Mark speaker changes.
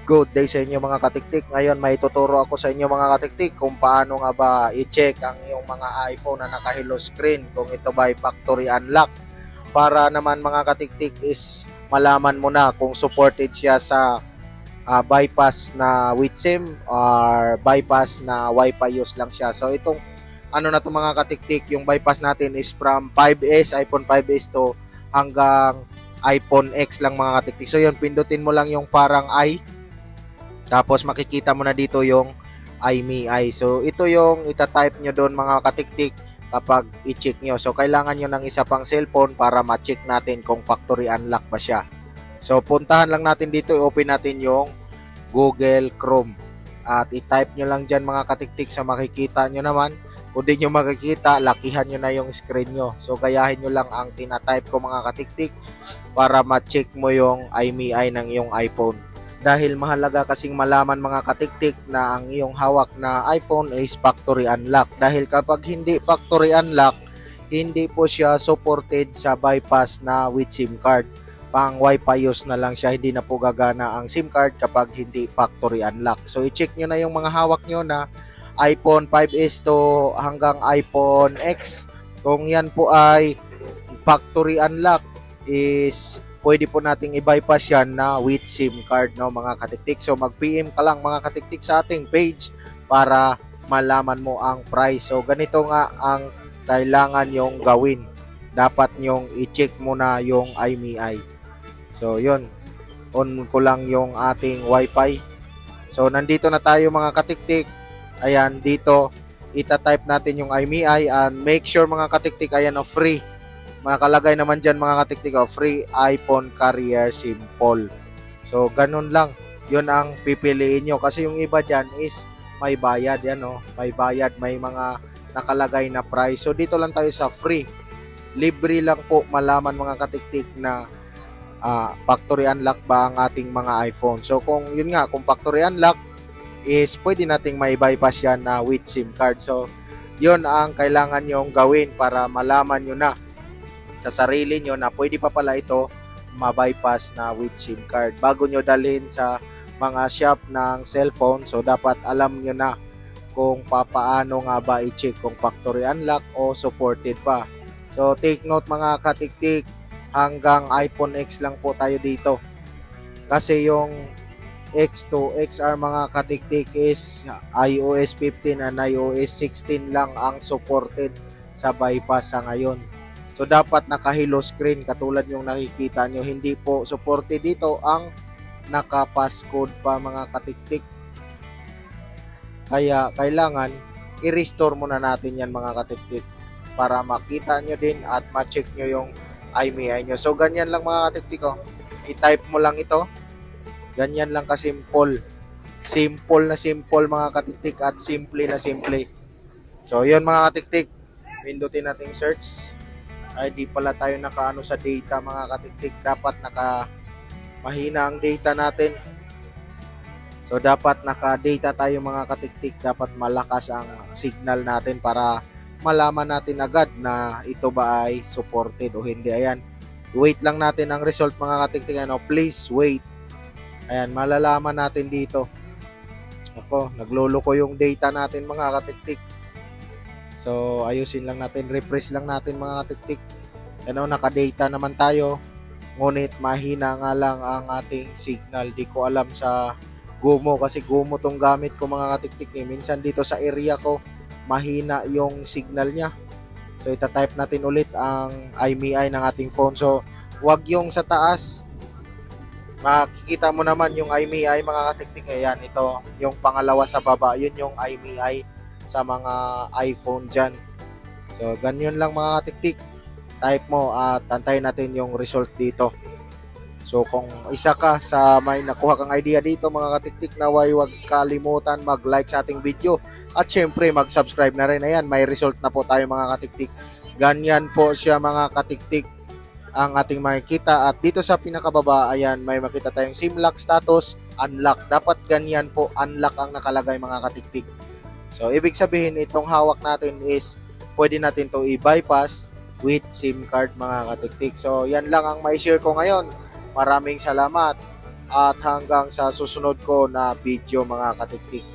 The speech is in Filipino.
Speaker 1: Good day sa inyo mga katiktik. Ngayon may tuturo ako sa inyo mga katiktik kung paano nga ba i-check ang iyong mga iPhone na naka-hello screen kung ito ba ay factory unlock. Para naman mga katiktik is malaman mo na kung supported siya sa bypass na with SIM or bypass na Wi-Fi use lang siya. So itong ano na to mga katiktik, yung bypass natin is from 5S, iPhone 5S to hanggang iPhone X lang mga katiktik. So yun, pindutin mo lang yung parang I. Tapos makikita mo na dito yung iMeI. So ito yung ita-type nyo doon mga katiktik kapag i-check nyo. So kailangan nyo ng isa pang cellphone para ma-check natin kung factory unlock ba siya. So puntahan lang natin dito, i-open natin yung Google Chrome. At i-type nyo lang dyan mga katiktik sa makikita nyo naman. Kung di nyo makikita, lakihan nyo na yung screen nyo. So gayahin nyo lang ang tina-type ko mga katiktik para ma-check mo yung iMeI ng iyong iPhone. Dahil mahalaga kasing malaman mga katiktik na ang iyong hawak na iPhone is factory unlock. Dahil kapag hindi factory unlock, hindi po siya supported sa bypass na with SIM card. Pang Wi-Fi use na lang siya, hindi na po gagana ang SIM card kapag hindi factory unlock. So i-check nyo na yung mga hawak nyo na iPhone 5S to hanggang iPhone X. Kung yan po ay factory unlock is pwede po nating i-bypass yan na with SIM card, no mga katiktik. So mag-PM ka lang mga katiktik sa ating page para malaman mo ang price. So ganito nga ang kailangan yung gawin. Dapat nyong i-check muna yung iMeI. So yun, on ko lang yung ating Wi-Fi. So nandito na tayo mga katiktik. Ayan, dito ita-type natin yung iMeI and make sure mga katiktik, ayan o, free. Makalagay naman dyan mga katiktik, free iPhone carrier simple. So ganun lang, yun ang pipiliin nyo kasi yung iba dyan is may bayad, yan may bayad, may mga nakalagay na price. So dito lang tayo sa free, libre lang po malaman mga katiktik na factory unlock ba ang ating mga iPhone. So kung yun nga, kung factory unlock is pwede nating may bypass yan na with SIM card. So yun ang kailangan nyong gawin para malaman nyo na sa sarili nyo na pwede pa pala ito ma-bypass na with SIM card. Bago nyo dalhin sa mga shop ng cellphone, so dapat alam nyo na kung papaano nga ba i-check kung factory unlock o supported pa. So take note mga katiktik, hanggang iPhone X lang po tayo dito. Kasi yung X2, XR mga katiktik is iOS 15 and iOS 16 lang ang supported sa bypass sa ngayon. So dapat naka-hello screen katulad yung nakikita nyo. Hindi po supported dito ang naka-passcode pa mga katiktik. Kaya kailangan i-restore muna natin yan mga katiktik para makita nyo din at ma-check nyo yung iMeI nyo. So ganyan lang mga katiktik. I-type mo lang ito. Ganyan lang ka-simple. Simple na simple mga katiktik at simple na simple. So yun mga katiktik. Pindutin natin search. Ay di pala tayo nakaano sa data mga katiktik. Dapat mahina ang data natin. So dapat naka-data tayo mga katiktik. Dapat malakas ang signal natin para malaman natin agad na ito ba ay supported o hindi. Ayan, wait lang natin ang result mga katiktik. Please wait. Ayan, malalaman natin dito. Ako, nagloloko yung data natin mga katiktik. So ayusin lang natin, refresh lang natin mga katiktik. Naka-data naman tayo. Ngunit mahina nga lang ang ating signal. Di ko alam sa Gumo kasi Gumo tong gamit ko mga katiktik. Minsan dito sa area ko mahina yung signal niya. So ita-type natin ulit ang iMeI ng ating phone. So wag yung sa taas. Makikita mo naman yung iMeI mga katiktik. Ayan, ito yung pangalawa sa baba. Yun yung iMeI sa mga iPhone dyan. So ganyan lang mga katiktik. Type mo at antayin natin yung result dito. So kung isa ka sa may nakuha kang idea dito mga katiktik, naway huwag kalimutan mag-like sa ating video at syempre mag-subscribe na rin. Ayan, may result na po tayo mga katiktik. Ganyan po siya mga katiktik ang ating makikita. At dito sa pinakababa, ayan, may makita tayong SIM lock status, unlock. Dapat ganyan po, unlock ang nakalagay mga katiktik. So ibig sabihin itong hawak natin is pwede natin to i-bypass with SIM card mga katiktik. So yan lang ang may share ko ngayon. Maraming salamat at hanggang sa susunod ko na video mga katiktik.